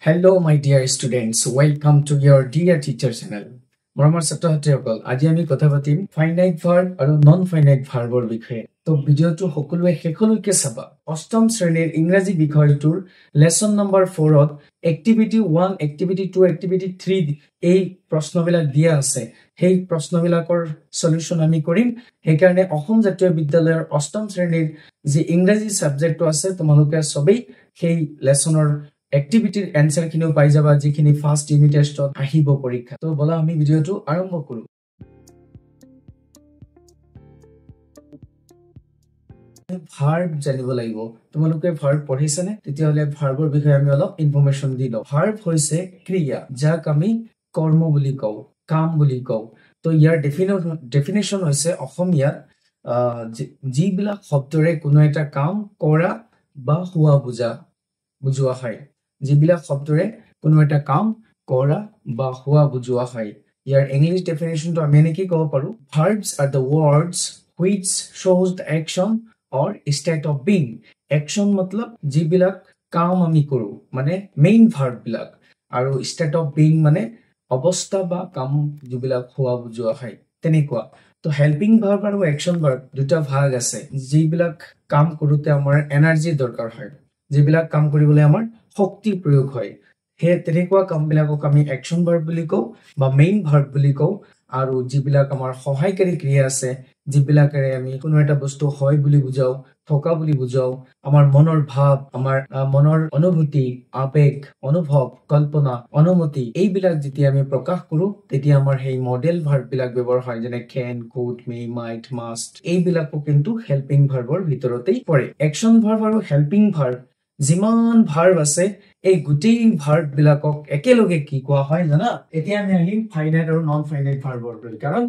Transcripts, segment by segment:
Hello, my dear students. Welcome to your dear teacher channel. মৰমৰ ছাত্ৰ-ছাত্ৰীসকল, আজি আমি কথা পাতিম ফাইনাইট ভাৰ্ব আৰু নন ফাইনাইট ভাৰ্বৰ বিষয়ে। তো ভিডিঅটো সকলোৱে শেষলৈকে চাবা। অষ্টম শ্ৰেণীৰ ইংৰাজী বিষয়টোৰ লেসন নম্বৰ 4ত এক্টিভিটি 1, এক্টিভিটি 2, এক্টিভিটি 3 এই প্ৰশ্নবিলাক দিয়া আছে। সেই প্ৰশ্নবিলাকৰ সলিউশন আমি কৰিম। সেইকাৰণে অসম জাতীয় বিদ্যালয়ৰ অষ্টম শ্ৰেণীৰ যি ইংৰাজী সাবজেক্টটো আছে তোমালোকে সবেই সেই লেসনৰ এক্টিভিটিৰ এনসাৰ খিনিও পাই যাবা যিখিনি ফাৰ্স্ট ইউনিট টেষ্টত আহিব পৰীক্ষা। তো বলা আমি ভিডিঅটো আৰম্ভ কৰো। ভাৰ্ব জানিব লাগিব। তোমালোকে ভাৰ্ব পঢ়িছানে? তেতিয়াহলে ভাৰ্বৰ বিষয়ে আমি অলপ ইনফৰমেশন দি লওঁ। ভাৰ্ব হৈছে ক্ৰিয়া, যাক আমি কৰ্ম বুলি কওঁ, কাম বুলি কওঁ। তো ইয়াৰ ডেফিনেশন হৈছে অসমীয়াত যিবিলাক শব্দৰে কোনো এটা কাম কৰা বা হোৱা বুজোৱা হয়। যিবিলাক শব্দৰে কোনো এটা কাম কৰা বা হোৱা বুজোৱা হয়। ইয়াৰ ইংলিছ ডেফিনেশনটো আমি এনেকৈ ক'ব পাৰো, verbs are the words which shows the action or state of being. action মতলব যিবিলাক কাম আমি কৰো, মানে মেইন ভাৰ্ব বিলাক, আৰু state of being মানে অৱস্থা বা কাম যিবিলাক হোৱা বুজোৱা হয় তেনেকুৱা। তো হেল্পিং ভাৰ্ব আৰু একশন ভাৰ্ব দুটা ভাগ আছে। যিবিলাক কাম কৰোতে আমাৰ এনাৰ্জি দৰকাৰ হয়, যিবিলাক কাম কৰিবলৈ আমাৰ শক্তি প্ৰয়োগ হয়, সেই তেনেকুৱা কামবিলাকক আমি একশন ভাৰ্ব বুলি কওঁ বা মেইন ভাৰ্ব বুলি কওঁ। আৰু যিবিলাক আমাৰ সহায়কাৰী ক্ৰিয়া আছে, যিবিলাকেৰে আমি কোনো এটা বস্তু হয় বুলি বুজাও, থকা বুলি বুজাও, আমাৰ মনৰ ভাৱ, আমাৰ মনৰ অনুভূতি, আবেগ, অনুভৱ, কল্পনা, অনুমতি, এইবিলাক যেতিয়া আমি প্ৰকাশ কৰো তেতিয়া আমাৰ সেই মডেল ভাৰ্ব বিলাক ব্যৱহাৰ হয়, যেনে can, could, may, might, must। এইবিলাকো কিন্তু হেল্পিং ভাৰ্বৰ ভিতৰতেই পৰে। একশন ভাৰ্ব আৰু হেল্পিং ভাৰ্ব যিমান ভাৰ্ব আছে এই গোটেই ভাৰ্ব বিলাকক একেলগে কি কোৱা হয় জানা? এতিয়া আমি আহিম ফাইনাইট আৰু নন ফাইনাইট ভাৰ্বৰ লৈ, কাৰণ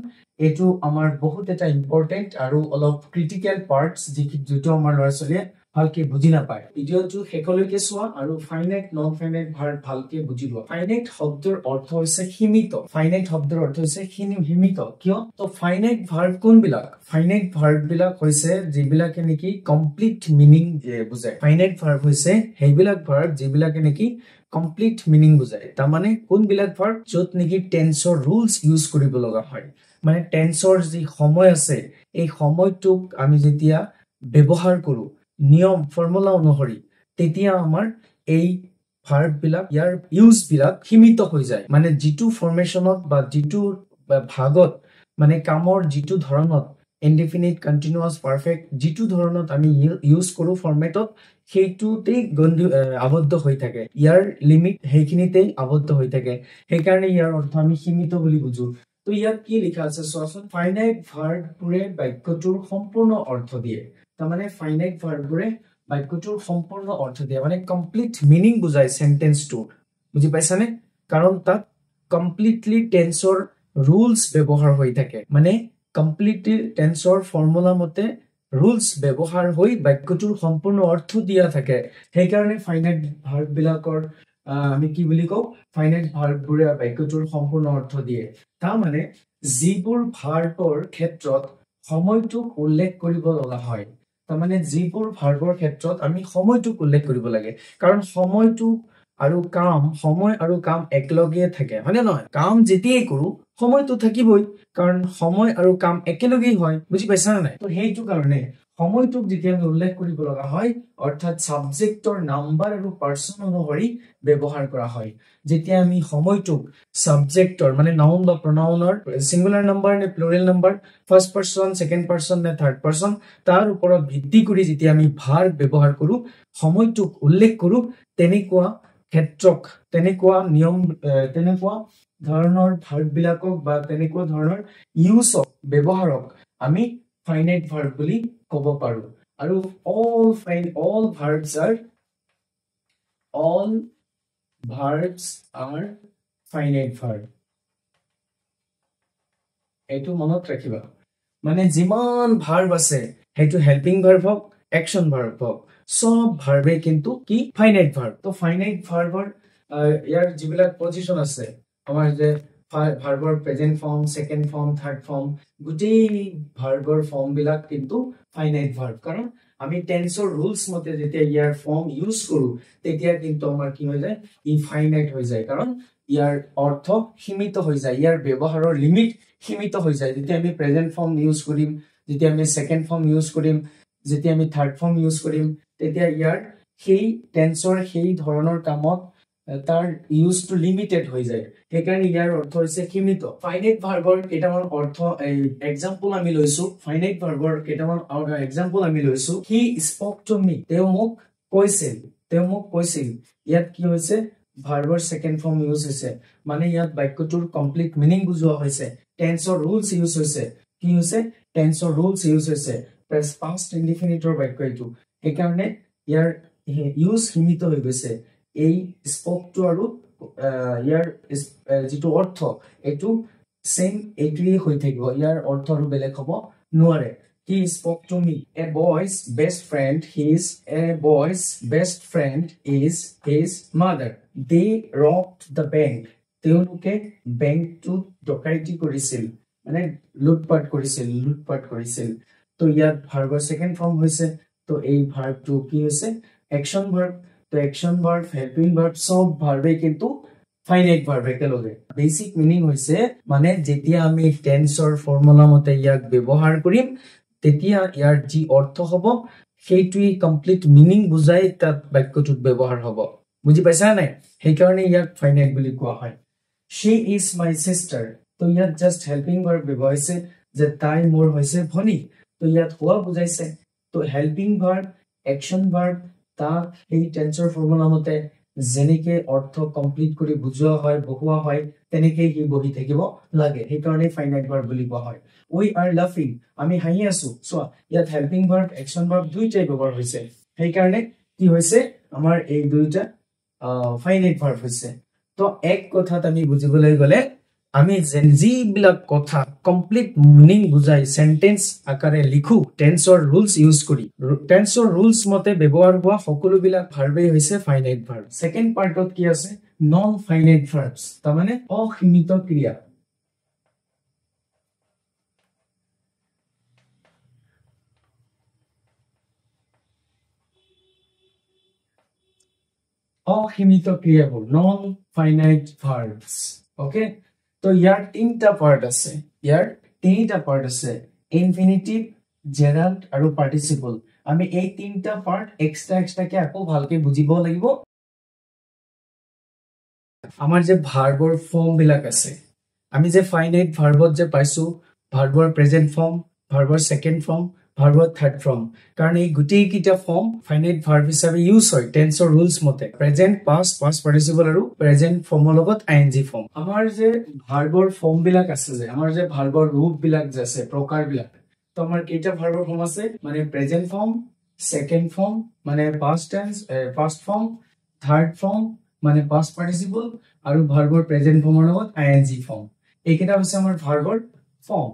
এইটো আমাৰ বহুত এটা ইম্পৰ্টেন্ট আৰু অলপ ক্ৰিটিকেল পাৰ্টস যিটো আমাৰ ল'ৰা ছোৱালীয়ে ভালকে বুজি নাপায়। ভিডিঅটো শেষলৈকে চোৱা আৰু ফাইনাইট নন ফাইনাইট ভাৰ্ব ভালকে বুজি লোৱা। ফাইনাইট শব্দৰ অৰ্থ হৈছে সীমিত। ফাইনাইট শব্দৰ অৰ্থ হৈছে সীমিত। কিয়? তো ফাইনাইট ভাৰ্ব কোনবিলাক? ফাইনাইট ভাৰ্ব বিলাক হৈছে যিবিলাকে নেকি কমপ্লিট মিনিং বুজায়। ফাইনাইট ভাৰ্ব হৈছে সেইবিলাক ভাৰ্ব যিবিলাকে নেকি কমপ্লিট মিনিং বুজায়। তাৰমানে কোনবিলাক ভাৰ্ব য'ত নেকি টেন্সৰ ৰুলস ইউজ কৰিব লগা হয়, মানে টেন্সৰ যি সময় আছে এই সময়টোক আমি যেতিয়া ব্যৱহাৰ কৰো নিয়ম ফৰ্মুলা অনুসৰি, তেতিয়া আমাৰ এই ভাৰ্ব বিলাক, ইয়াৰ ইউজ বিলাক সীমিত হৈ যায়। মানে যিটো ফৰ্মেশনত বা যিটো ভাগত, মানে কামৰ যিটো ধৰণত, ইনডিফিনিট, কন্টিনিউয়াস, পাৰফেক্ট, যিটো ধৰণত আমি ইউজ কৰো ফৰ্মেটত, সেইটোতেই আবদ্ধ হৈ থাকে। ইয়াৰ লিমিট সেইখিনিতেই আবদ্ধ হৈ থাকে। সেইকাৰণে ইয়াৰ অৰ্থ আমি সীমিত বুলি বুজো। তো ইয়াত কি লিখা আছে চোৱাচোন। ফাইনাইট ভাৰ্ববোৰে বাক্যটোৰ সম্পূৰ্ণ অৰ্থ দিয়ে। তাৰমানে ফাইনাইট ভাৰ্ববোৰে বাক্যটোৰ সম্পূৰ্ণ অৰ্থ দিয়ে, মানে কমপ্লিট মিনিং বুজায় সেন্টেন্সটো। বুজি পাইছানে? কাৰণ তাত কমপ্লিটলি টেন্সৰ ৰুলস ব্যৱহাৰ হৈ থাকে, মানে কমপ্লিটলি টেন্সৰ ফৰ্মুলা মতে ৰুলস ব্যৱহাৰ হৈ বাক্যটোৰ সম্পূৰ্ণ অৰ্থ দিয়া থাকে। সেইকাৰণে ফাইনাইট ভাৰ্ব বিলাকৰ আমি কি বুলি কওঁ? ফাইনাইট ভাৰ্ববোৰে বাক্যটোৰ সম্পূৰ্ণ অৰ্থ দিয়ে। তাৰমানে যিবোৰ ভাৰ্বৰ ক্ষেত্ৰত সময়টোক উল্লেখ কৰিব লগা হয়, তাৰমানে যিবোৰ ভাৰ্বৰ ক্ষেত্ৰত আমি সময়টোক উল্লেখ কৰিব লাগে, কাৰণ সময়টো আৰু কাম, সময় আৰু কাম একেলগে থাকে, হয় নে নহয়? কাম যেতিয়াই কৰো সময়টো থাকিবই, কাৰণ সময় আৰু কাম একেলগেই হয়। বুজি পাইছা নাই? তো সেইটো কাৰণে সময়টোক যেতিয়া আমি উল্লেখ কৰিব লগা হয়, অৰ্থাৎ সাবজেক্টৰ নাম্বাৰ আৰু পাৰ্সন অনুসৰি ব্যৱহাৰ কৰা হয়। যেতিয়া আমি সময়টোক সাবজেক্টৰ মানে নাউন বা প্ৰনাউনৰ সিঙ্গুলাৰ নাম্বাৰ নে plural number, first person, second person নে থাৰ্ড পাৰ্সন, তাৰ ওপৰত ভিত্তি কৰি যেতিয়া আমি ভাৰ্ব ব্যৱহাৰ কৰো, সময়টোক উল্লেখ কৰো, তেনেকুৱা ক্ষেত্ৰক, তেনেকুৱা নিয়ম, তেনেকুৱা ধৰণৰ ভাৰ্ব বিলাকক বা তেনেকুৱা ধৰণৰ ইউজক, ব্যৱহাৰক আমি ফাইনাইট ভাৰ্ব বুলি ক'ব পাৰো। আৰু all verbs are finite verb। এইটো মনত ৰাখিবা। মানে যিমান ভাৰ্ব আছে, সেইটো হেল্পিং ভাৰ্ব হওক, একশন ভাৰ্ব হওক, সব ভাৰ্বে কিন্তু কি ফাইনাইট ভাৰ্ব। তো ফাইনাইট ভাৰ্বৰ ইয়াৰ যিবিলাক পজিশন আছে, আমাৰ যে ভাৰ্বৰ present form, second form, third form, গোটেই ভাৰ্বৰ ফৰ্ম বিলাক কিন্তু ফাইনাইট ভাৰ্ব। কাৰণ আমি টেন্সৰ ৰুলছ মতে যেতিয়া ইয়াৰ ফৰ্ম ইউজ কৰো তেতিয়া কিন্তু আমাৰ কি হৈ যায় ইনফাইনাইট হৈ যায় কাৰণ ইয়াৰ অৰ্থ সীমিত হৈ যায় ইয়াৰ ব্যৱহাৰৰ লিমিট সীমিত হৈ যায় যেতিয়া আমি প্ৰেজেন্ট ফৰ্ম ইউজ কৰিম যেতিয়া আমি সেকেন্ড ফৰ্ম ইউজ কৰিম যেতিয়া আমি থাৰ্ড ফৰ্ম ইউজ কৰিম তেতিয়া ইয়াৰ সেই টেন্সৰ সেই ধৰণৰ কামত তাৰ ইউজটো লিমিটেড হৈ যায় সেইকাৰণে ইয়াৰ অৰ্থ হৈছে সীমিত ফাইনাইট ভাৰ্বৰ কেইটামান অৰ্থ এক্সাম্পল আমি লৈছো ফাইনাইট ভাৰ্বৰ কেইটামান এক্সাম্পল আমি লৈছো হি স্পক টু মি তেওঁ মোক কৈছিল ইয়াত কি হৈছে ভাৰ্বৰ সেকেন্ড ফৰ্ম ইউজ হৈছে মানে ইয়াত বাক্যটোৰ কমপ্লিট মিনিং বুজোৱা হৈছে টেন্সৰ ৰুলছ ইউজ হৈছে কি হৈছে টেন্সৰ ৰুলছ ইউজ হৈছে পাষ্ট ইনডিফিনিটৰ বাক্য এইটো সেইকাৰণে ইয়াৰ ইউজ সীমিত হৈ গৈছে এই স্পকটো আৰু ইয়াৰ যেটো অৰ্থ এটো সেম এটোই হৈ থাকিব ইয়াৰ অৰ্থ আৰু বেলেগ হ'ব নোৱাৰে he spoke to me a boy's best friend is his mother they robbed the bank তেওঁলোকে বেংকটো ডকাইতি কৰিছিল মানে লুটপাট কৰিছিল তো ইয়াত ভাৰ্বৰ সেকেন্ড ফৰ্ম হৈছে তো এই ভাৰ্বটো কি হৈছে অ্যাকশন ভাৰ্ব তো অ্যাকশন ভাৰ্ব হেল্পিং ভাৰ্ব সব ভাৰ্বে কিন্তু ফাইনাইট ভাৰ্ব একেলগে বেসিক মিনিং হৈছে মানে যেতিয়া আমি টেন্সৰ ফৰ্মুলা মতে ইয়াক ব্যৱহাৰ কৰিম তেতিয়া ইয়াৰ যি অৰ্থ হ'ব সেইটোই কমপ্লিট মিনিং বুজাই তাত বাক্যটোত ব্যৱহাৰ হ'ব বুজি পাইছা নাই সেই কাৰণে ইয়াক ফাইনাইট বুলি কোৱা হয় she is my sister তো ইয়াত জাস্ট হেল্পিং ভাৰ্ব ব্যৱহাৰ হৈছে যে তাই মোৰ হৈছে ভনী তো ইয়াত হোৱা বুজাইছে তো হেল্পিং ভাৰ্ব অ্যাকশন ভাৰ্ব তাক এই টেন্সৰ ফৰ্মুলা মতে যেনেকে অৰ্থ কমপ্লিট কৰি বুজোৱা হয় বহুৱা হয় তেনেকে হি বহি থাকিব লাগে সেই কাৰণে ফাইনাইট ভাৰ্ব বুলি কোৱা হয় we are laughing আমি হাঁহি আছো সো ইয়াত হেল্পিং ভাৰ্ব অ্যাকশন ভাৰ্ব দুইটাই ব্যৱহাৰ হৈছে সেই কাৰণে কি হৈছে আমাৰ এই দুইটা ফাইনাইট ভাৰ্ব হৈছে তো এক কথাত আমি বুজিবলৈ গলে আমি যি বিলাক কথা কমপ্লিট মিনিং বুজাই সেন্টেন্স আকাৰে লিখো টেন্সৰ ৰুলছ ইউজ কৰি টেন্সৰ ৰুলছ মতে ব্যৱহাৰ হোৱা সকলো বিলাক ভাৰ্বেই হৈছে ফাইনাইট ভাৰ্ব সেকেন্ড পাৰ্টত কি আছে নন ফাইনাইট ভাৰ্বছ তাৰ মানে অসীমিত ক্ৰিয়া অসীমিত ক্ৰিয়াবোৰ নন ফাইনাইট ভাৰ্বছ ওকে তো ইয়াৰ তিনটা পাৰ্ট আছে ইনফিনিটিভ জেৰাল্ড আৰু পাৰ্টিসিপল আমি এই তিনটা পাৰ্ট এক্সট্ৰা কে আকৌ ভালকে বুজিব লাগিব আমাৰ যে ভাৰ্বৰ ফৰ্ম বিলাক আছে আমি যে ফাইনাইট ভাৰ্বত যে পাইছো ভাৰ্বৰ প্ৰেজেন্ট ফৰ্ম ভাৰ্বৰ সেকেন্ড ফৰ্ম ভাৰ্বৰ থাৰ্ড ফৰ্ম কাৰণ এই গুটেই কিটা ফৰ্ম ফাইনাইট ভাৰ্ব হিচাপে ইউজ হয় টেন্সৰ ৰুলছ মতে প্ৰেজেন্ট পাষ্ট পাৰ্টিসিপল আৰু প্ৰেজেন্ট ফৰ্মৰ লগত আইএনজি ফৰ্ম আমাৰ যে ভাৰ্বৰ ফৰ্ম বিলাক আছে যে আমাৰ যে ভাৰ্বৰ ৰূপ বিলাক যে আছে প্ৰকাৰ বিলাক তো আমাৰ কেইটা ভাৰ্বৰ ফৰ্ম আছে মানে প্ৰেজেন্ট ফৰ্ম সেকেন্ড ফৰ্ম মানে past tense past form third form মানে পাষ্ট পাৰ্টিসিপল আৰু ভাৰ্বৰ প্ৰেজেন্ট ফৰ্মৰ লগত আইএনজি ফৰ্ম এইকেইটা হৈছে আমাৰ ভাৰ্বৰ ফৰ্ম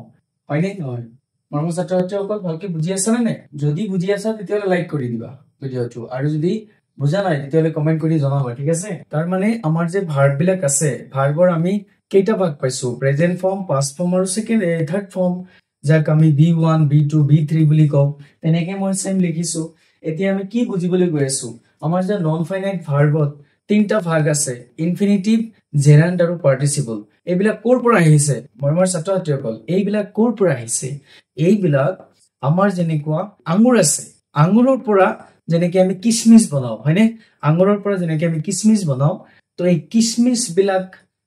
হয় নে নহয় মৰমৰ ছাত্ৰসকল ভালকে বুজি আছা নে যদি বুজি আছা তেতিয়াহলে লাইক কৰি দিবা ভিডিওটো আৰু যদি বুজা নাই তেতিয়াহলে কমেন্ট কৰি জনাবা ঠিক আছে তাৰ মানে আমাৰ যে ভাৰ্ব বিলাক আছে ভাৰ্বৰ আমি কেইটা ভাগ পাইছো প্ৰেজেন্ট ফৰ্ম পাষ্ট ফৰ্ম আৰু সেকেন্ড থাৰ্ড ফৰ্ম যাক আমি B1 B2 B3 বুলি কওঁ তেনেকে মই সেম লিখিছো এতিয়া আমি কি বুজিবলৈ গৈ আছো আমাৰ যে নন ফাইনাইট ভাৰ্বত তিনটা ভাগ আছে ইনফিনিটিভ জেৰান্ড আৰু পাৰ্টিসিপল এইবিলাক কোৰ পৰা আহিছে মৰমৰ ছাত্ৰসকল এইবিলাক কোৰ পৰা আহিছে এইবিলাক আমাৰ যেনেকুৱা আঙুৰ আছে আঙুৰৰ পৰা যেনেকৈ আমি কিচমিচ বনাও হয়নে আঙুৰৰ পৰা যেনেকৈ আমি কিচমিচ বনাও তো এই কিচমিচ বিলাক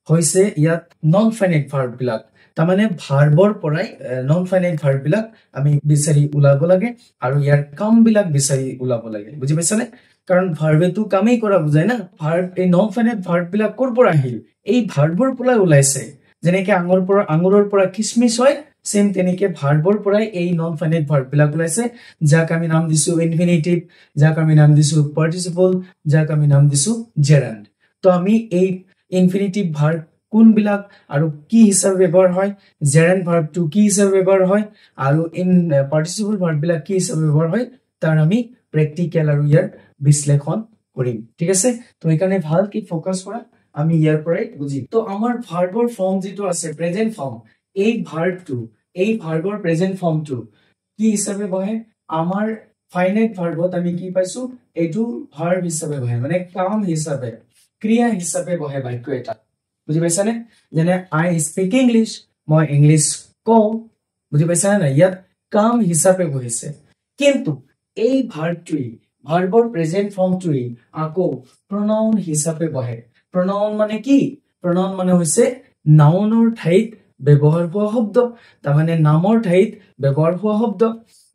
হৈছে ইয়াত নন ফাইনাইট ভাৰ্ব বিলাক তাৰ মানে ভাৰ্বৰ পৰাই নন ফাইনাইট ভাৰ্ব বিলাক আমি বিচাৰি উলাব লাগে আৰু ইয়াৰ কাম বিলাক বিচাৰি উলাব লাগে বুজি পাইছানে কাৰণ ভাৰ্বেটো কামেই কৰা বুজায় না ভাৰ্ব এই নন ফাইনাইট ভাৰ্ব বিলাক কোৰ পৰা আহিল এই ভাৰ্বৰ পৰা ওলাইছে যেনেকৈ আঙুৰৰ পৰা কিচমিচ হয় সেম তেনেকে ভাৰ্বৰ পৰাই এই নন ফাইনাইট ভাৰ্ব বিলাক ওলাইছে যাক আমি নাম দিছো ইনফিনিটিভ যাক আমি নাম দিছো পাৰ্টিসিপল যাক আমি নাম দিছো জেৰান্ড তো আমি এই ইনফিনিটিভ ভাৰ্ব কোন বিলাক আৰু কি হিচাপে ব্যৱহাৰ হয় জেৰান্ড ভাৰ্বটো কি হিচাপে ব্যৱহাৰ হয় আৰু ইন পাৰ্টিসিপল ভাৰ্ব বিলাক কি হিচাপে ব্যৱহাৰ হয় তাৰ আমি প্ৰেক্টিকেল আৰু ইয়াৰ বিশ্লেষণ কৰিম ঠিক আছে তো এইকাৰণে ভালকে ফোকাস কৰা আমি ইয়াৰ পৰাই বুজিম তো আমাৰ ভাৰ্বৰ ফৰ্ম যেটো আছে প্ৰেজেন্ট ফৰ্ম এই ভাৰ্বৰ প্ৰেজেন্ট ফৰ্মটো কি হিচাপে বহে আমাৰ ফাইনাইট ভাৰ্বত আমি কি পাইছো এইটো ভাৰ্ব হিচাপে বহে মানে কাম হিচাপে ক্ৰিয়া হিচাপে বহে বাক্য এটা বুজি পাইছানে যেনে আই স্পিক ইংলিশ মই ইংলিশ কওঁ বুজি পাইছানে না ইয়াত কাম হিচাপে বহিছে কিন্তু এই ভাৰ্বৰ প্ৰেজেন্ট ফৰ্মটোই আকৌ প্ৰনাউন হিচাপে বহে প্ৰনাউন মানে কি প্ৰনাউন মানে হৈছে নাউনৰ ঠাইত ব্যৱহাৰ হোৱা শব্দ তাৰ মানে নামৰ ঠাইত ব্যৱহাৰ হোৱা শব্দ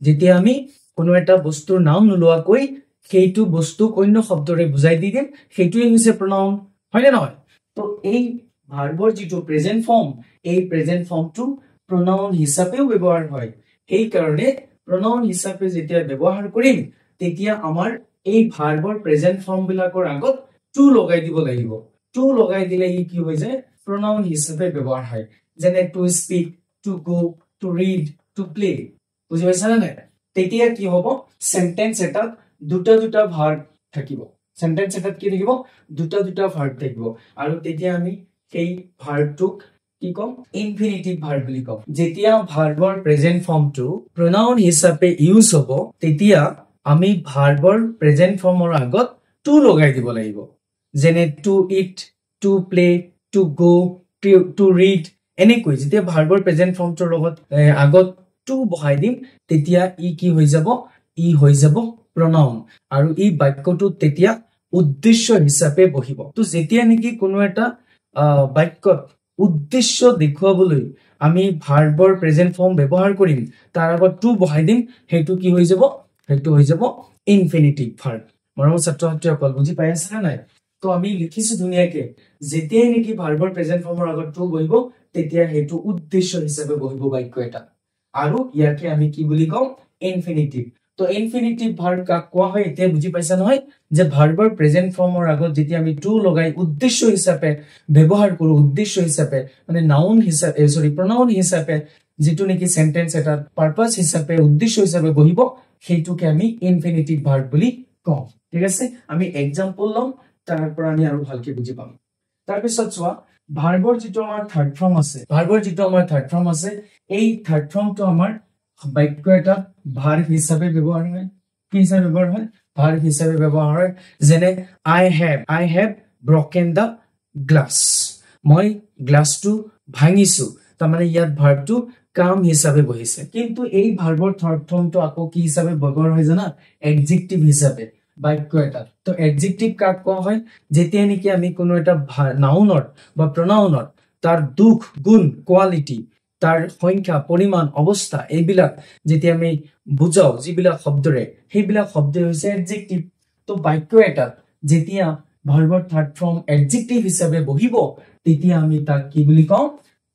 যেতিয়া আমি কোনো এটা বস্তুৰ নাম নোলোৱাকৈ সেইটো বস্তুক অন্য শব্দৰে বুজাই দি দিম সেইটোৱে হৈছে প্ৰনাউন হয়নে নহয় তো এই ভাৰ্বৰ যিটো প্ৰেজেন্ট ফৰ্ম এই প্ৰেজেন্ট ফৰ্মটো প্ৰনাউন হিচাপেও ব্যৱহাৰ হয় এই কাৰণে প্ৰনাউন হিচাপে যেতিয়া ব্যৱহাৰ কৰিম তেতিয়া আমাৰ এই ভাৰ্বৰ প্ৰেজেন্ট ফৰ্ম বিলাকৰ আগত টু লগাই দিব লাগিব টু লগাই দিলে ই কি হৈ যায় pronoun হিচাপে ব্যৱহাৰ হয় যেনে to speak to go to read to play বুজি পাইছা নে তেতিয়া কি হ'ব সেন্টেন্স এটাত দুটা ভাৰ্ব থাকিব সেন্টেন্স এটাত কি থাকিব দুটা ভাৰ্ব থাকিব আৰু তেতিয়া আমি সেই ভাৰ্বটোক কি কম ইনফিনিটিভ ভাৰ্ব বুলি কম যেতিয়া ভাৰ্বৰ প্ৰেজেন্ট ফৰ্মটো pronoun হিচাপে ইউজ হ'ব তেতিয়া আমি ভাৰ্বৰ প্ৰেজেন্ট ফৰ্মৰ আগত টু লগাই দিব লাগিব যেনে to eat to play to go to read এনেকৈ যেতিয়া ভাৰ্বৰ প্ৰেজেন্ট ফৰ্মটোৰ লগত আগত টু বহাই দিম তেতিয়া ই কি হৈ যাব pronoun আৰু ই বাক্যটো তেতিয়া উদ্দেশ্য হিচাপে বহিব তো যেতিয়া নেকি কোনো এটা বাক্যত উদ্দেশ্য দেখুৱাবলৈ আমি ভাৰ্বৰ প্ৰেজেন্ট ফৰ্ম ব্যৱহাৰ কৰিম তাৰ আগত টু বহাই দিম সেইটো কি হৈ যাব ইনফিনিটিভ ভাৰ্ব মৰমৰ ছাত্ৰ-ছাত্ৰীসকল বুজি পাই আছে নে নাই তো আমি লিখিছো ধুনিয়াকে যেতিয়াই নেকি ভাৰ্বৰ প্ৰেজেন্ট ফৰ্মৰ আগত টু বহিব তেতিয়া হেতু উদ্দেশ্য হিচাপে বহিব বাক্য এটা আৰু ইয়াকে আমি কি বুলি কম ইনফিনিটিভ তো ইনফিনিটিভ ভাৰ্ব কাক কোৱা হয় এতিয়া বুজি পাইছা নহয় যে ভাৰ্বৰ প্ৰেজেন্ট ফৰ্মৰ আগত যেতিয়া আমি টু লগাই উদ্দেশ্য হিচাপে ব্যৱহাৰ কৰো উদ্দেশ্য হিচাপে মানে নাউন হিচাপে pronoun হিচাপে যেটো নেকি সেন্টেন্স এটা পারপাস হিচাপে উদ্দেশ্য হিচাপে বহিব সেইটোকে আমি ইনফিনিটিভ ভাৰ্ব বুলি কওঁ ঠিক আছে আমি এক্সাম্পল লম তাৰপৰ আমি আৰু ভালকে বুজি পাম তাৰ পিছত চোৱা ভাৰ্বৰ যেটো আমাৰ থাৰ্ড ফৰ্ম আছে এই থাৰ্ড ফৰ্মটো আমাৰ বাক্য এটা ভাৰ্ব হিচাপে ব্যৱহাৰ হয় কি হিচাপে ব্যৱহাৰ হয় ভাৰ্ব হিচাপে ব্যৱহাৰ হয় যেনে I have broken the glass মই গ্লাসটো ভাঙিছো তাৰ মানে ইয়াত ভাৰ্বটো কাম হিচাপে বহিছে কিন্তু এই ভাৰ্বৰ থাৰ্ড ফৰ্মটো আকৌ কি হিচাপে ব্যৱহাৰ হয় জানা এডজেক্টিভ হিচাপে বাক্য এটা তো এডজেক্টিভ কাক কোৱা হয় যেতিয়া নেকি আমি কোনো এটা নাউনৰ বা প্ৰনাউনৰ তাৰ দুখ গুণ কোৱালিটি তাৰ সংখ্যা পৰিমাণ অৱস্থা এইবিলাক যেতিয়া আমি বুজাও যিবিলাক শব্দৰে সেইবিলাক শব্দ হৈছে এডজেক্টিভ তো বাক্য এটা যেতিয়া ভাৰ্বৰ থাৰ্ড ফৰ্ম এডজেক্টিভ হিচাপে বহিব তেতিয়া আমি তাক কি বুলি কওঁ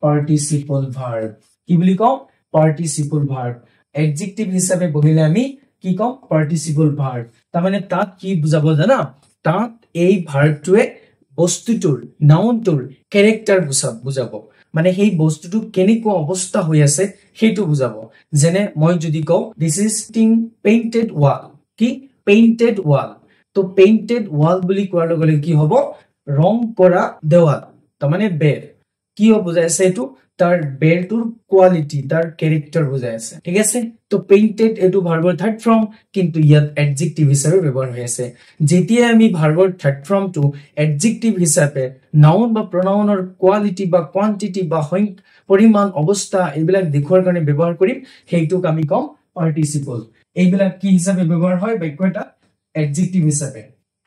পাৰ্টিসিপল ভাৰ্ব কি বুলি কওঁ পাৰ্টিসিপল ভাৰ্ব এডজেক্টিভ হিচাপে বহিলে আমি কি কওঁ পাৰ্টিসিপল ভাৰ্ব তাৰ মানে তাত কি বুজাব জানা তাত এই ভাৰ্বটোৱে বস্তুটোৰ নাউনটোৰ ক্যাৰেক্টাৰ বুজাব মানে সেই বস্তুটো কেনেকুৱা অৱস্থা হৈ আছে সেইটো বুজাব যেনে মই যদি কওঁ দিস ইজ পেইন্টেড ওয়াল কি পেইন্টেড ওয়াল তো পেইন্টেড ওয়াল বুলি কোৱাৰ লগে লগে কি হ'ব ৰং কৰা দেৱাল তাৰ মানে বেৰ কি বুজাই আছে এটো তাৰ বেৰটোৰ কোৱালিটি তাৰ ক্যাৰেক্টাৰ বুজাই আছে ঠিক আছে তো পেইন্টেড এটো ভাৰ্বৰ থাৰ্ড ফৰ্ম কিন্তু ইয়াত এডজেক্টিভ হিচাপে ব্যৱহাৰ হৈ আছে যেতিয়া আমি ভাৰ্বৰ থাৰ্ড ফৰ্মটো এডজেক্টিভ হিচাপে নাউন বা প্ৰনাউনৰ কোৱালিটি বা কোৱান্টিটি বা পৰিমাণ অৱস্থা এইবিলাক দেখুৱাৰ কাৰণে ব্যৱহাৰ কৰিম সেইটোক আমি কম পাৰ্টিসিপল এইবিলাক কি হিচাপে ব্যৱহাৰ হয় বাক্য এটা এডজেক্টিভ হিচাপে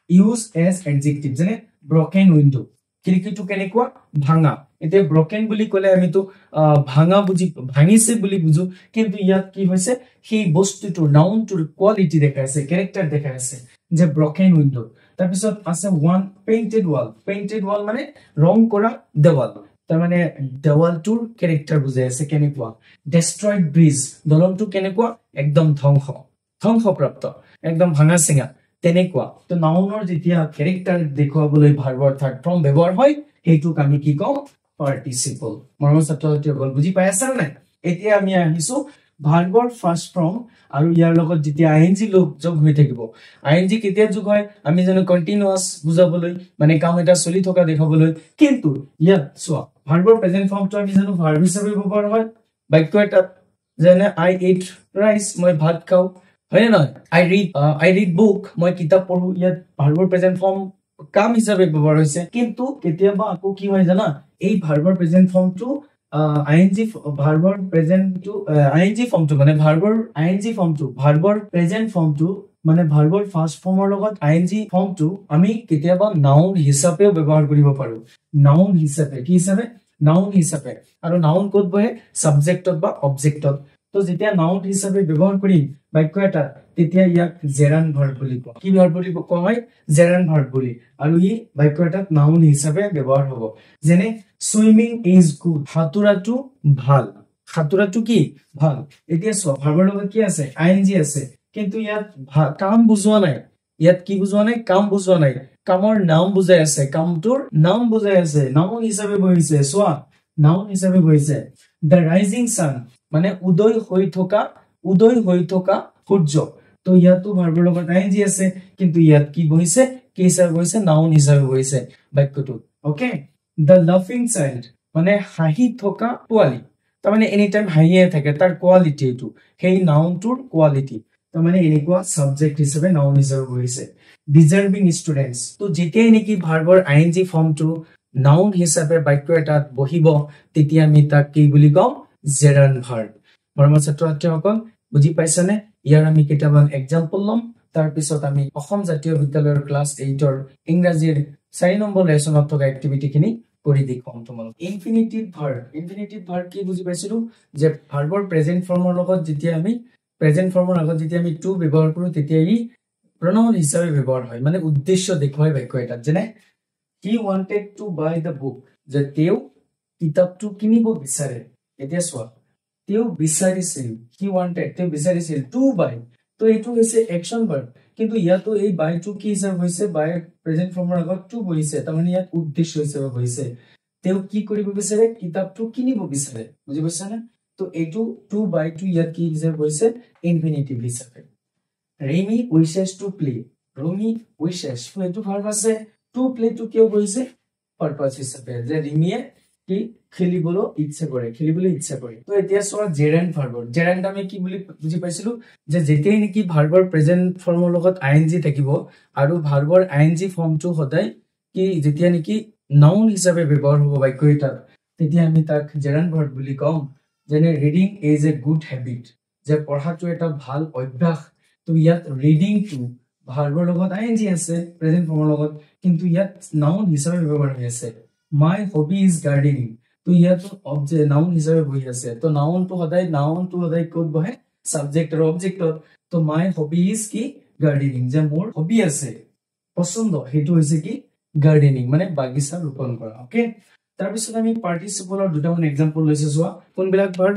ইউজ এজ এডজেক্টিভ যেনে ব্ৰকেন উইন্ডো খিৰিকীটো কেনেকুৱা ভাঙা এতিয়া ব্ৰকেন বুলি কলে আমিতো ভাঙা ভাঙিছে বুলি বুজো কিন্তু ইয়াত কি হৈছে সেই বস্তুটোৰ নাউনটোৰ কোৱালিটি দেখাইছে ক্যাৰেক্টাৰ দেখাইছে যে ব্ৰকেন উইন্ডো তাৰ পিছত আছে ওয়ান পেইন্টেড ওয়াল মানে ৰং কৰা দেৱাল তাৰ মানে দেৱালটোৰ ক্যাৰেক্টাৰ বুজাই আছে কেনেকুৱা ডেস্ট্ৰয়েড ব্ৰিজ দলংটো কেনেকুৱা একদম ধ্বংসপ্ৰাপ্ত একদম ভাঙা চিঙা তেনেকুৱা তো নাউনৰ যেতিয়া ক্যাৰেক্টাৰ দেখুৱাবলৈ ভাৰ্বৰ থাৰ্ড ফৰ্ম ব্যৱহাৰ হয় সেইটোক আমি কি কওঁ পাৰ্টিসিপল মৰমৰ ছাত্ৰ-ছাত্ৰীসকল বুজি পাই আছা নে এতিয়া আমি আহিছো ভাৰ্বৰ ফাৰ্স্ট ফৰ্ম আৰু ইয়াৰ লগত যেতিয়া আইএনজি যোগ হৈ থাকিব আইএনজি কেতিয়া যোগ হয় আমি জানো কন্টিনিউয়াস বুজাবলৈ মানে কাম এটা চলি থকা দেখাবলৈ কিন্তু ইয়াত চোৱা ভাৰ্বৰ প্ৰেজেন্ট ফৰ্মটো আমি জানো ভাৰ্ব হিচাপে ব্যৱহাৰ হয় বাক্য এটা যেনে আই ইট ৰাইস মই ভাত খাও হয় না I read book মই কিতাপ পঢ়ো ইয়াত ভাৰ্বৰ প্ৰেজেন্ট ফৰ্ম কাম হিচাপে ব্যৱহাৰ হৈছে কিন্তু কেতিয়াবা আকৌ কি হয় জানা এই ভাৰ্বৰ প্ৰেজেন্ট ফৰ্মটো ing ভাৰ্বৰ প্ৰেজেন্ট টু ing ফৰ্মটো মানে ভাৰ্বৰ ing ফৰ্মটো ভাৰ্বৰ প্ৰেজেন্ট ফৰ্মটো মানে ভাৰ্বৰ ফাৰ্স্ট ফৰ্মৰ লগত ing ফৰ্মটো আমি কেতিয়াবা নাউন হিচাপেও ব্যৱহাৰ কৰিব পাৰো নাউন হিচাপে কি হিচাপে নাউন হিচাপে আৰু নাউন ক'ত বহে সাবজেক্টত বা অবজেক্টত তো যেতিয়া নাউন হিচাপে ব্যৱহাৰ কৰিম বাক্য এটা তেতিয়া ইয়াক জেৰান ভাৰ্ব বুলি কোৱা কি ভাৰ্ব বুলি কোৱা হয় জেৰান ভাৰ্ব বুলি আৰু ই বাক্য এটাত নাউন হিচাপে ব্যৱহাৰ হ'ব যেনে সুইমিং ইজ গুড সাঁতোৰাটো ভাল সাঁতোৰাটো কি ভাল এতিয়া চোৱা ভাৰ্বৰ লগত কি আছে আইএনজি আছে কিন্তু ইয়াত কাম বুজোৱা নাই ইয়াত কি বুজোৱা নাই কাম বুজোৱা নাই কামৰ নাম বুজাই আছে কামটোৰ নাম বুজাই আছে নাউন হিচাপে বহিছে চোৱা নাউন হিচাপে বহিছে দ্য ৰাইজিং সান মানে উদয় হৈ থকা সূৰ্য তো ইয়াতো ভাৰ্বৰ লগত আইএনজি আছে কিন্তু ইয়াত কি বহিছে কি হিচাপে বহিছে নাউন হিচাপে বহিছে বাক্যটো ওকে দ্য লাফিং চাইল্ড মানে হাঁহি থকা পোৱালি তাৰমানে এনি টাইম হাঁহিয়ে থাকে তাৰ কোৱালিটি এইটো সেই নাউনটোৰ কোৱালিটি তাৰমানে এনেকুৱা সাবজেক্ট হিচাপে নাউন হিচাপে বহিছে ডিজাৰ্ভিং ষ্টুডেন্টস তো যেতিয়াই নেকি ভাৰ্বৰ আইএনজি ফৰ্মটো নাউন হিচাপে বাক্য এটাত বহিব তেতিয়া আমি তাক কি বুলি কম জেৰান ভাৰ্ব মৰমৰ ছাত্ৰ ছাত্ৰীসকল বুজি পাইছানে ইয়াৰ আমি কেইটামান এক্সাম্পল লম তাৰ পিছত আমি অসম জাতীয় বিদ্যালয়ৰ ক্লাছ 8ৰ ইংৰাজীৰ 4 নম্বৰ লেসনত থকা এক্টিভিটি খিনি কৰি দেখুৱাম তোমালোক ইনফিনিটিভ ভাৰ্ব কি বুজি পাইছিলো যে ভাৰ্বৰ প্ৰেজেন্ট ফৰ্মৰ লগত যেতিয়া আমি প্ৰেজেন্ট ফৰ্মৰ আগত যেতিয়া আমি টু ব্যৱহাৰ কৰো তেতিয়া ই pronoun হিচাপে ব্যৱহাৰ হয় মানে উদ্দেশ্য দেখুৱাই বাক্য এটা যেনে he wanted to buy the book যে তেওঁ কিতাপটো কিনিব বিচাৰে এতিয়া চোৱা তেওঁ বিচাৰিছিল he wanted তেওঁ বিচাৰিছিল to buy তো এইটো হৈছে অ্যাকশন ভাৰ্ব কিন্তু ইয়াতো এই বাই টু কি হিচাপে হৈছে বাই প্ৰেজেন্ট ফৰ্মৰ আগত টু বহিছে তাৰমানে ইয়াত উদ্দেশ্য হিচাপে বহিছে তেওঁ কি কৰিব বিচাৰে কিতাপটো কিনিব বিচাৰে বুজি পাইছানে তো এইটো টু বাই টু ইয়াত কি হিচাপে বহিছে ইনফিনিটিভ হিচাপে ৰেমি উইশেছ টু প্লে ৰেমি উইশেছ তো এইটো ভাৰ্ব আছে টু প্লে টু কিয় বহিছে পাৰপাস হিচাপে যে ৰেমিয়ে কি খেলিবলৈ ইচ্ছা কৰে তো এতিয়া চোৱা জেৰান্ড ভাৰ্বৰ জেৰান্ড আমি কি বুলি বুজি পাইছিলো যে যেতিয়াই নেকি ভাৰ্বৰ প্ৰেজেন্ট ফৰ্মৰ লগত আইএনজি থাকিব আৰু ভাৰ্বৰ আইএনজি ফৰ্মটো সদায় কি যেতিয়া নেকি নাউন হিচাপে ব্যৱহাৰ হ'ব বাক্য এটাত তেতিয়া আমি তাক জেৰান্ড ভাৰ্ব বুলি কম যেনে reading is a good habit যে পঢ়াটো এটা ভাল অভ্যাস তো ইয়াত ৰিডিং টু ভাৰ্বৰ লগত আইএনজি আছে প্ৰেজেন্ট ফৰ্মৰ লগত কিন্তু ইয়াত নাউন হিচাপে ব্যৱহাৰ হৈ আছে my hobby is gardening তো ইয়াতো অবজেক্ট নাউন হিচাপে বহি আছে তো নাউনটো সদায় কোড বহে সাবজেক্ট আৰু অবজেক্টত তো my hobby is কি গাৰ্ডেনিং যে মোৰ হবি আছে পছন্দ হেতু হৈছে কি গাৰ্ডেনিং মানে বাগিচা ৰোপণ কৰা ওকে তাৰ পিছত আমি পাৰ্টিসিপলৰ দুটামান এক্সাম্পল লৈছে চোৱা কোনবিলাক ভাৰ্ব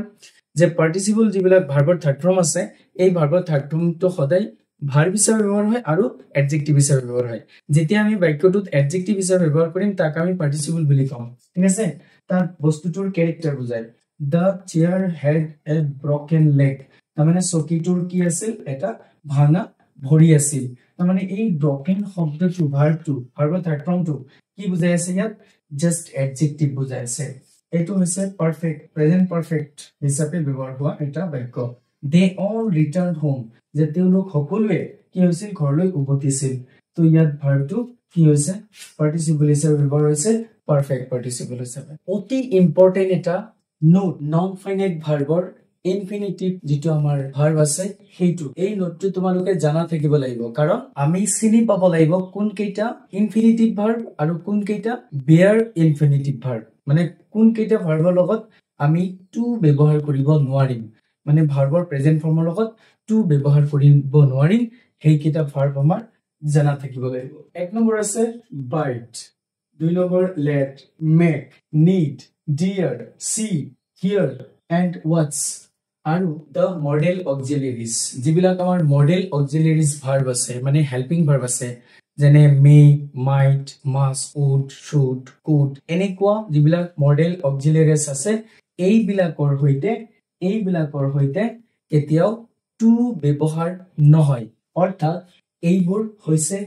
যে পাৰ্টিসিপল যিবিলাক ভাৰ্বৰ থাৰ্ড ফৰ্ম আছে এই ভাৰ্বৰ থাৰ্ড ফৰ্মটো সদায় ভাৰ্ব হিচাপে ব্যৱহাৰ হয় আৰু এডজেক্টিভ হিচাপে ব্যৱহাৰ হয় যেতিয়া আমি বাক্যটোত এডজেক্টিভ হিচাপে ব্যৱহাৰ কৰিম তাক আমি পাৰ্টিসিপল বুলি কম ঠিক আছে তাৰ বস্তুটোৰ ক্যাৰেক্টাৰ বুজায় the chair had a broken leg তাৰমানে চকীটোৰ কি আছিল এটা ভাঙা ভৰি আছিল তাৰমানে এই ব্ৰকেন শব্দটো ভাৰ্বৰ থাৰ্ড ফৰ্মটো কি বুজাই আছে ইয়াত জাস্ট এডজেক্টিভ বুজাই আছে এইটো হৈছে পাৰফেক্ট প্ৰেজেন্ট পাৰফেক্ট হিচাপে ব্যৱহাৰ হোৱা এটা বাক্য they all returned home যে তেওঁলোক সকলোৱে কি হৈছিল ঘৰলৈ উভতিছিল তো ইয়াত ভাৰ্বটো কি হৈছে পাৰ্টিসিপল হিচাপে ব্যৱহাৰ হৈছে পাৰফেক্ট পাৰ্টিসিপল হিচাপে অতি ইম্পৰ্টেন্ট এটা নোট নন ফাইনাইট ভাৰ্বৰ ইনফিনিটিভ যেটো আমাৰ ভাৰ্ব আছে হেতু এই নোটটো তোমালোকে জানা থাকিব লাগিব কাৰণ আমি চিনি পাব লাগিব কোন কেইটা ইনফিনিটিভ ভাৰ্ব আৰু কোন কেইটা বেয়াৰ ইনফিনিটিভ ভাৰ্ব মানে কোন কেইটা ভাৰ্বৰ লগত আমি টু ব্যৱহাৰ কৰিব নোৱাৰিম মানে ভাৰ্বৰ প্ৰেজেন্ট ফৰ্মৰ লগত টু ব্যৱহাৰ কৰিব নোৱাৰিম সেই কেইটা ভাৰ্ব আমাৰ জানা থাকিব লাগিব এক নম্বৰ আছে বাইট দুই number let make need dear see here and what's আৰু দ্য মডেল অক্সিলাৰিজ যিবিলাক আমাৰ মডেল অক্সিলাৰিজ ভাৰ্ব আছে মানে হেল্পিং ভাৰ্ব আছে যেনে মে মাইট মাষ্ট উড শুড কুড এনেকুৱা যিবিলাক মডেল অক্সিলাৰিজ আছে এইবিলাকৰ সৈতে কেতিয়াও টু ব্যৱহাৰ নহয় অৰ্থাৎ এইবোৰ হৈছে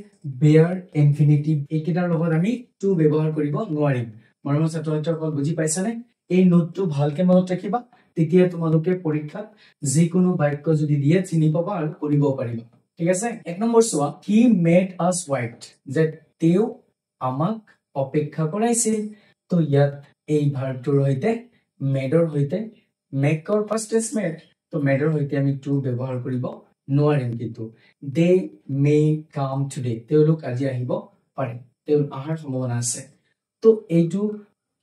বেয়াৰ ইনফিনিটিভ এইকেইটাৰ লগত আমি টু ব্যৱহাৰ কৰিব নোৱাৰিম মৰমৰ ছাত্ৰ ছাত্ৰীসকল বুজি পাইছানে এই নোটটো ভালকে মনত ৰাখিবা তেতিয়া তোমালোকে পৰীক্ষাত যিকোনো বাক্য যদি দিয়ে চিনি পাবা আৰু কৰিব পাৰিবা ঠিক আছে 1 নম্বৰ চোৱা he made us wait যে তেওঁ আমাক অপেক্ষা কৰাইছিল তো ইয়াত এই ভাৰ্বটোৰ হৈতে মেডৰ হৈতে মেকৰ past tense made তো মেডৰ হৈতে আমি টু ব্যৱহাৰ কৰিব নোৱাৰিম কিন্তু they may come today তেওঁলোক আজি আহিব পাৰে তেওঁ আহাৰ সম্ভাৱনা আছে তো এইটো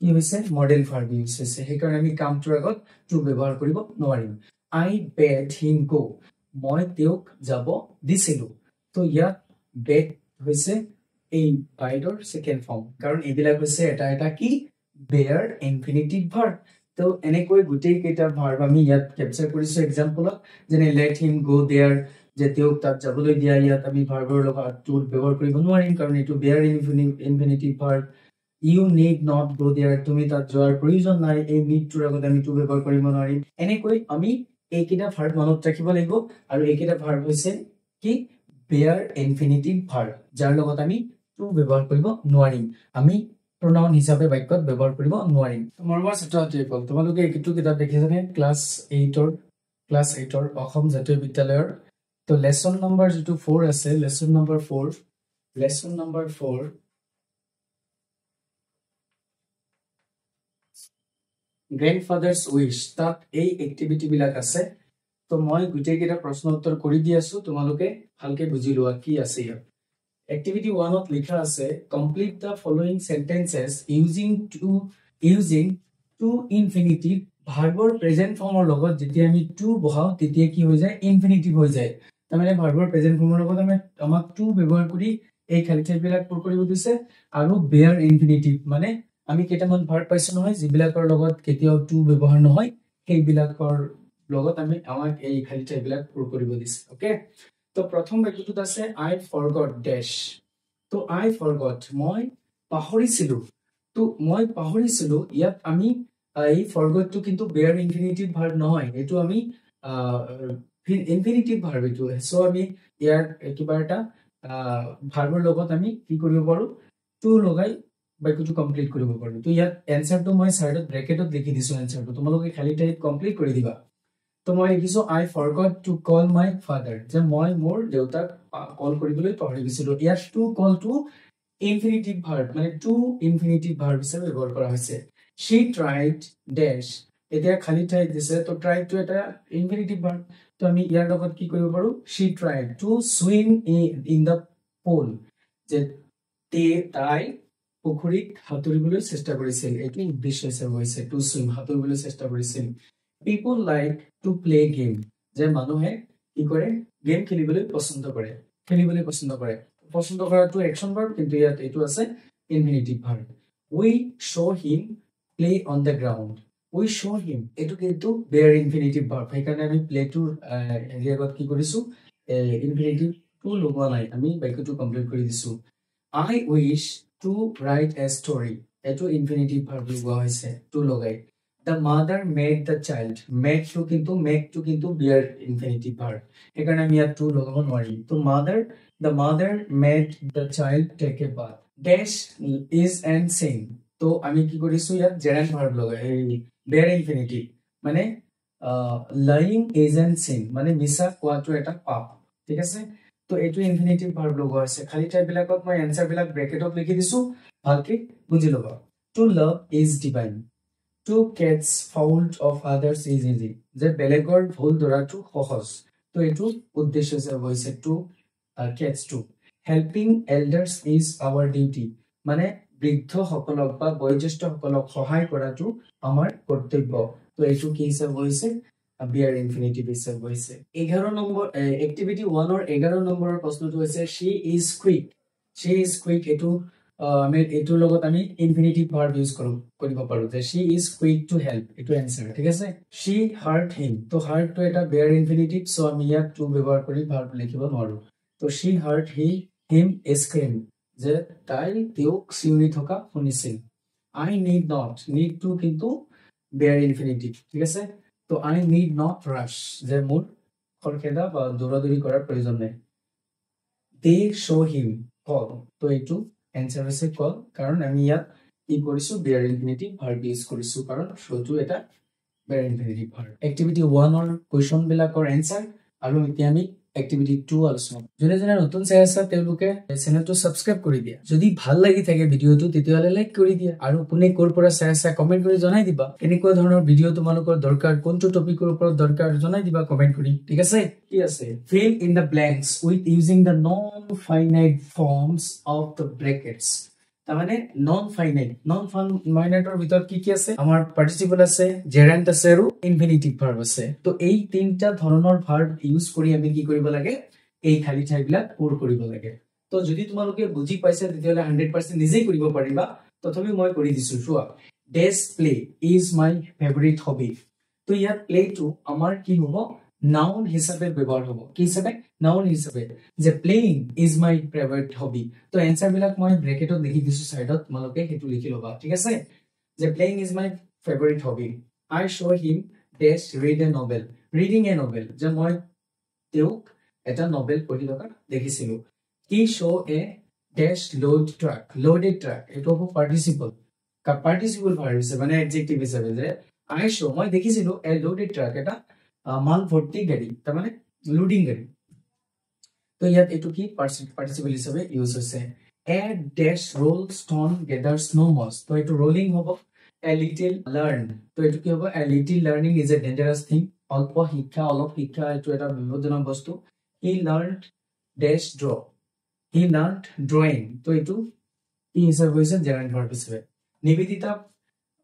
কি হৈছে মডেল ভাৰ্ব ইউজ হৈছে সেইকাৰণে আমি কামটোৰ আগত টু ব্যৱহাৰ কৰিব নোৱাৰিম I bade him go মই তেওঁক যাব দিছিলো তো ইয়াত বেড হৈছে এই বাইডৰ সেকেন্ড ফৰ্ম কাৰণ এইবিলাক হৈছে এটা কি বেয়াৰ ইনফিনিটিভ ভাৰ্ব তো এনেকৈ গোটেই কেইটা ভাৰ্ব আমি ইয়াত ক্যাপচাৰ কৰিছো এক্সাম্পলত যেনে let him go there যে তেওঁক তাত যাবলৈ দিয়া ইয়াত আমি ভাৰ্বৰ লগত টু ব্যৱহাৰ কৰিব নোৱাৰিম কাৰণ এইটো বেয়াৰ infinitive verb you need not go there তুমি তাত যোৱাৰ প্ৰয়োজন নাই এই need টোৰ আগত আমি টু ব্যৱহাৰ কৰিব নোৱাৰিম এনেকৈ আমি এইকেইটা ভাৰ্ব মনত ৰাখিব লাগিব আৰু এইকেইটা ভাৰ্ব হৈছে কি বেয়াৰ ইনফিনিটিভ ভাৰ্ব যাৰ লগত আমি টু ব্যৱহাৰ কৰিব নোৱাৰিম আমি pronoun হিচাপে বাক্যত ব্যৱহাৰ কৰিব নোৱাৰিম মৰমৰ ছাত্ৰ-ছাত্ৰীসকল তোমালোকে এইটো কিতাপ দেখিছানে ক্লাছ 8ৰ অসম জাতীয় বিদ্যালয়ৰ তো লেসন নম্বৰ যেটো 4 আছে লেসন নম্বৰ 4 grandfather's wish তাত এই এক্টিভিটি বিলাক আছে তো মই গুটেই কেইটা প্ৰশ্ন উত্তৰ কৰি দি আছো তোমালোকে ভালকে বুজি লোৱা কি আছে ইয়াত Activity 1 ত লিখা আছে complete the following sentences using to infinitive ভাৰ্বৰ প্ৰেজেন্ট ফৰ্মৰ লগত যেতিয়া আমি টু বহাও তেতিয়া কি হৈ যায় ইনফিনিটিভ হৈ যায় তাৰমানে ভাৰ্বৰ প্ৰেজেন্ট ফৰ্মৰ লগত আমাক টু ব্যৱহাৰ কৰি এই খালি ঠাইবিলাক পূৰ কৰিব দিছে আৰু বেয়াৰ ইনফিনিটিভ মানে আমি কেইটামান ভাৰ্ব পাইছো নহয় যিবিলাকৰ লগত কেতিয়াও টু ব্যৱহাৰ নহয় সেইবিলাকৰ লগত আমাক এই খালি ঠাইবিলাক পূৰ কৰিব দিছে ওকে তো প্ৰথম বাক্যটোত আছে I forgot dash তো I forgot মই পাহৰিছিলো তো মই পাহৰিছিলো ইয়াত আমি এই forgot টো কিন্তু বেয়াৰ ইনফিনিটিভ ভাৰ্ব নহয় এটো আমি ইনফিনিটিভ ভাৰ্ব এটো সো আমি ইয়াৰ কিবা এটা ভাৰ্বৰ লগত আমি কি কৰিব পাৰো টু লগাই বাক্যটো কমপ্লিট কৰিব পাৰো তো ইয়াত এনসাৰটো মই সাইডত ব্ৰেকেটত লিখি দিছো এনসাৰটো তোমালোকে খালি টাইপ কমপ্লিট কৰি দিবা তো মই লিখিছো I forgot to call my father যে মই মোৰ দেউতাক কল কৰিবলৈ পাহৰি গৈছিলো ইয়াত to call to infinitive verb মানে টু ইনফিনিটিভ ভাৰ্ব হিচাপে ব্যৱহাৰ কৰা হৈছে she tried dash এতিয়া খালি ঠাই দিছে তো try to এটা ইনফিনিটিভ ভাৰ্ব তো আমি ইয়াৰ লগত কি কৰিব পাৰো she tried to swim in the pool যে তাই পুখুৰীত সাঁতুৰিবলৈ চেষ্টা কৰিছিল এইটো উদ্দেশ্য হিচাপে হৈছে টু swim সাঁতুৰিবলৈ চেষ্টা কৰিছিল people like to play game যে মানুহে কি কৰে গেম খেলিবলৈ পছন্দ কৰে পছন্দ কৰাটো অ্যাকশন ভাৰ্ব কিন্তু ইয়াত এটো আছে infinitive verb we show him play on the ground we show him এটো কিন্তু বেয়াৰ ইনফিনিটিভ ভাৰ্ব সেইকাৰণে আমি প্লে টু এৰিয়াত কি কৰিছো ইনফিনিটিভ টু লগোৱা নাই আমি বাক্যটো কমপ্লিট কৰি দিছো I wish to write a story এটো ইনফিনিটিভ ভাৰ্ব লগোৱা হৈছে টু লগাই The mother made the child make to কিন্তু bear infinitive verb এখানে আমি আর টু লগাব নোৱাৰিম তো the mother made the child take a bath dash is and sing তো আমি কি কৰিছো ইয়াত gerund verb লগাই bear infinitive মানে lying is and sin মানে মিছা কোৱাটো এটা পাপ ঠিক আছে তো এটো infinitive verb লগোৱা আছে খালি ঠাই বিলাকত মই আনসাৰ বিলাক ব্ৰেকেটত লিখি দিছো ভালকে বুজি লবা to love is divine to catch fault of others is easy যে বেলেগৰ ভুল ধৰাটো সহজ তো এটো উদ্দেশ্য হৈছে to catch to helping elders is our duty মানে বৃদ্ধ সকলক বা বয়োজ্যেষ্ঠ সকলক সহায় কৰাটো আমাৰ কৰ্তব্য তো এটো কি হিচাপে হৈছে bear infinitive হিচাপে হৈছে 11 নম্বৰ এক্টিভিটি 1 ৰ 11 নম্বৰৰ প্ৰশ্নটো হৈছে she is quick এটো আমি এটো লগত আমি ইনফিনিটিভ ভাৰ্ব ইউজ কৰিব পাৰো যে she is quick to help এটো आंसर ঠিক আছে she hurt him তো hurt তো এটা বেয়াৰ ইনফিনিটিভ সো আমি ইয়াত টু ব্যৱহাৰ কৰি ভাৰ্ব লিখিব নোৱাৰো তো she hurt him scream যে তাই তেওঁক চিঞৰি থকা শুনিছিল I need to কিন্তু বেয়াৰ ইনফিনিটিভ ঠিক আছে তো I need not rush যে মোৰ খৰখেদা বা দৌৰাদৌৰি কৰাৰ প্ৰয়োজন নাই they show him call তো এটো आंसर হৈছে call কাৰণ আমি ইয়াত কি কৰিছো bare infinitive verb ইউজ কৰিছো কাৰণ শোটো এটা bare infinitive verb activity 1 or question বিলাকৰ answer আৰু এতিয়া আমি activity 2 আলোচনা যোনে যোনে নতুন চাই আছে তেওঁলোকে চেনেলটো সাবস্ক্ৰাইব কৰি দিয়া যদি ভাল লাগি থাকে ভিডিওটো তেতিয়াহলে লাইক কৰি দিয়া আৰু কোনে কৰ পৰা চাই আছে কমেন্ট কৰি জনাই দিবা কেনেকুৱা ধৰণৰ ভিডিও তোমালোকৰ দৰকাৰ কোনটো টপিকৰ ওপৰত দৰকাৰ জনাই দিবা কমেন্ট কৰি ঠিক আছে কি আছে fill in the blanks with using the non finite forms of the brackets তামানে নন ফাইনাইটৰ ভিতৰত কি আছে আমাৰ পাৰ্টিসিপল আছে জেৰেন্ট আছে আৰু ইনফিনিটিভ ভাৰ্ব আছে তো এই তিনটা ধৰণৰ ভাৰ্ব ইউজ কৰি আমি কি কৰিব লাগে এই খালি ঠাইবিলাক পূৰ কৰিব লাগে তো যদি তোমালোকে বুজি পাইছা তেতিয়ালে 100% নিজেই কৰিব পাৰিবা তথাপি মই কৰি দিছো চোৱা ডেস play is my favourite hobby তো ইয়াত প্লে টু আমাৰ কি হ'ব নাউন হিচাপে ব্যৱহাৰ হ'ব কি হিচাপে নাউন হিচাপে যে playing is my favourite hobby তো এনসাৰ বিলাক মই ব্ৰেকেটত লিখি দিছো সাইডত তোমালোকে হেতু লিখি লবা ঠিক আছে যে playing is my favourite hobby I show him dash read a novel reading a novel যে মই তেওঁক এটা নভেল পঢ়ি থকা দেখিছিলো he show A dress loaded truck এটো হ'ব পাৰ্টিসিপল ভাৰ্ব হিচাপে মানে এডজেক্টিভ হিচাপে যে আই শো মই দেখিছিলো এ লোডেড ট্ৰাক এটা মাল ভৰ্তি গাড়ী তাৰ মানে লোডিং গাড়ী তো ইয়াত এটো কি পাৰ্টিসিপল হিচাপে ইউজ হৈছে এ ডেশ ৰোল ষ্টন গেদাৰ স্নো মস তো এটো ৰোলিং হ'ব এ লিটল লাৰ্ন তো এটো কি হ'ব a little learning is a dangerous thing অলপ শিক্ষা এটো এটা বিপদজনক বস্তু হি লাৰ্নড ডেশ ড্ৰয়িং তো এটো কি হিচাপে হৈছে জেৰেন্ট ভাৰ্ব হিচাপে Nivedita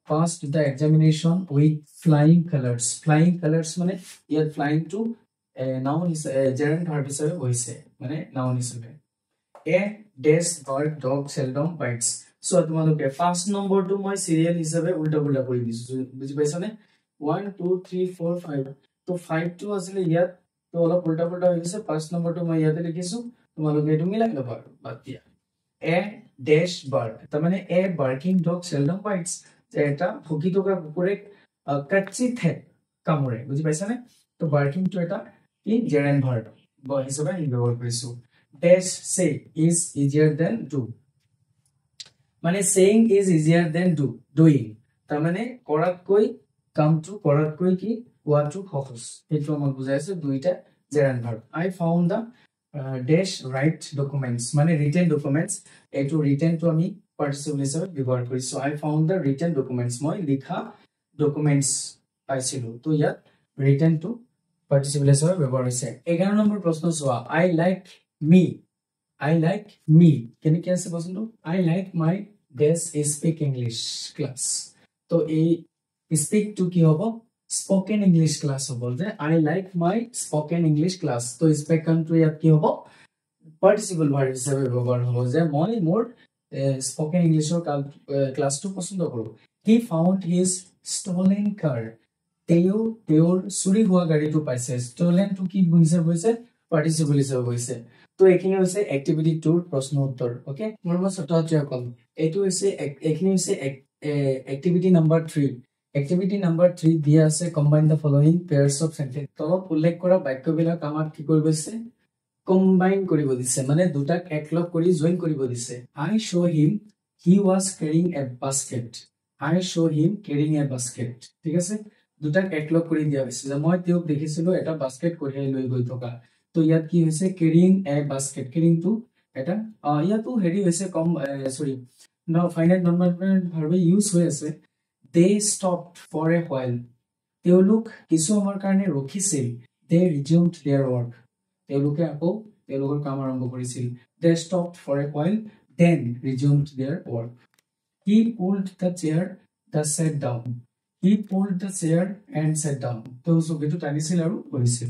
passed the examination with flying colors মানে ইয়াত flying to noun is gerund verb হিচাপে হৈছে মানে noun হিচাপে a dash bird dog seldom bites so তোমালোকে ফার্স্ট নম্বৰটো মই সিৰিয়াল হিচাপে উল্টা পুল্টা কৰি দিছো বুজি পাইছানে 1 2 3 4 5 তো 5 টো আছিল ইয়াত তো অলপ উল্টা পুল্টা হৈ গৈছে ফার্স্ট নম্বৰটো মই ইয়াতে লিখিছো তোমালোকে এটো মিলাই লবা বাদ দিয়া a dash bird তাৰ মানে a barking dog seldom bites এটা ভুকি থকা কুকুৰে কাটছি ঠেক কামুৰে বুজি পাইছানে তো বাৰ্কিং টু এটা কি জেৰেন্ট ভাৰ্ব হিচাপে ব্যৱহাৰ কৰিছো dash say is easier than do মানে saying is easier than doing তাৰ মানে কৰাতকৈ কামটো কৰাতকৈ কি কোৱাটো সহজ সেইটো আমাক বুজাইছে দুইটা জেৰেন্ট ভাৰ্ব আই ফাউন্ড দা ডেশ ৰাইট ডকুমেন্টস মানে ৰিটেন ডকুমেন্টস এটো ৰিটেন টু আমি পাৰ্টিসিপল হিচাপে ব্যৱহাৰ কৰিছো আই ফাউন্ড দা ৰিটেন ডকুমেন্টস মই লিখা ডকুমেন্টস পাইছিলো তো ইয়াত ৰিটেন টু পাৰ্টিসিপল হিচাপে ব্যৱহাৰ হৈছে 11 নম্বৰ প্ৰশ্ন চোৱা আই লাইক মি কেনেকৈ আছে প্ৰশ্নটো আই লাইক মাই ডেস স্পিক ইংলিশ ক্লাস তো এই স্পিক টু কি হ'ব স্পোকেন ইংলিশ ক্লাস হ'ব যে I like my spoken English class তো স্পোকেন টু ইয়াত কি হ'ব পাৰ্টিসিপল ভাৰ্ব হিচাপে ব্যৱহাৰ হ'ব যে মই মোৰ স্পোকেন ইংলিশৰ ক্লাসটো পছন্দ কৰো হি ফাউন্ড হিজ ষ্টলেন কাৰ তেওঁৰ চুৰি হোৱা গাড়ীটো পাইছে ষ্টলেন টু কি হিচাপে হৈছে পাৰ্টিসিপল হিচাপে হৈছে তো এখিনি হৈছে এক্টিভিটি 2 ৰ প্ৰশ্ন উত্তৰ ওকে মোৰ ছাত্ৰছাত্ৰীসকল এটো হৈছে এখিনি হৈছে এক্টিভিটি নাম্বাৰ 3 দিয়া আছে combine the following pairs of sentence তলত উল্লেখ কৰা বাক্যবিলাক আমাক কি কৰিব দিছে কম্বাইন কৰিব দিছে মানে দুটাক একলগ কৰি জয়েন কৰিব দিছে আই show him he was ক্যাৰিং a basket ঠিক আছে দুটাক একলগ কৰি দিয়া হৈছে যে মই তেওঁক দেখিছিলো এটা বাস্কেট কঢ়িয়াই লৈ গৈ থকা তো ইয়াত কি হৈছে ক্যাৰিং এ বাস্কেট ক্যাৰিং টু এটা ইয়াতো হেৰি হৈছে কম sorry no finite non permanent verb use হৈ আছে they stopped for a while তেওঁলোক কিছু সময়ৰ কাৰণে ৰখিছিল দে ৰিজিউমড देयर ওয়াৰ্ক তেওঁলোকে আকৌ তেওঁলোকৰ কাম আৰম্ভ কৰিছিল they stopped for a while then resumed their work he pulled the chair and sat down তো চকীটো টানিছিল আৰু বহিছিল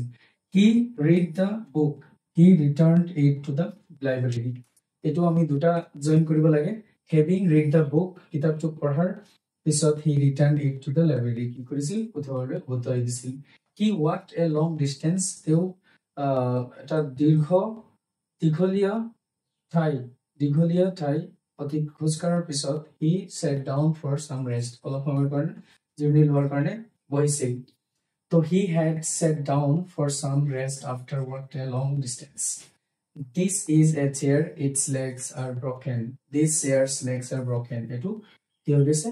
he read the book he returned it to the library এটো আমি দুটা জয়েন কৰিব লাগে হেভিং ৰিড দা বুক কিতাপটো পঢ়াৰ পিছত he returned it to the library কি কৰিছিল উঠোৱাৰে উঠাই দিছিল হি ৱাকড এ লং ডিসটেন্স তেও এটা দীঘলীয়া ঠাই অতি খোজ কাঢ়াৰ পিছত he sat down for some rest অলপ সময়ৰ কাৰণে জিৰণি লোৱাৰ কাৰণে বহিছিল তো he had sat down for some rest after walked a long distance This is a chair, its legs are broken. This chair's legs are broken. এটো কি হৈ গৈছে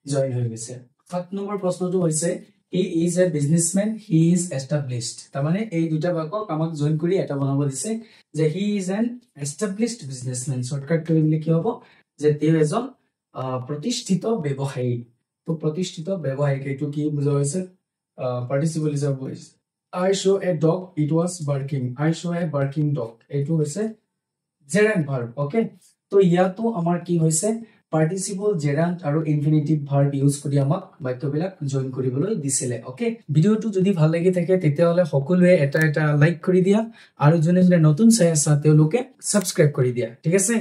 জয়েন হৈ গৈছে 7 নম্বৰ প্ৰশ্নটো হৈছে he is a businessman he is established তাৰ মানে এই দুটা বাক্য আমাক জয়েন কৰি এটা বনাব দিছে যে he is an established businessman shortcut কৰিলে কি হ'ব যে তেওঁ এজন প্ৰতিষ্ঠিত ব্যৱসায়ী তো প্ৰতিষ্ঠিত ব্যৱসায়ী এইটো কি বুজা হৈছে participle is a voice I saw a dog it was barking I saw a barking dog এইটো হৈছে gerund verb okay তো ইয়াতো আমাৰ কি হৈছে participle gerund আৰু infinitive verb ইউজ কৰি আমাক বাক্যবিলাক জয়েন কৰিবলৈ দিছিলে ওকে ভিডিওটো যদি ভাল লাগি থাকে তেতিয়াহলে সকলোৱে এটা লাইক কৰি দিয়া আৰু যোনে নতুন চাই আছে তেওঁলোকে সাবস্ক্ৰাইব কৰি দিয়া ঠিক আছে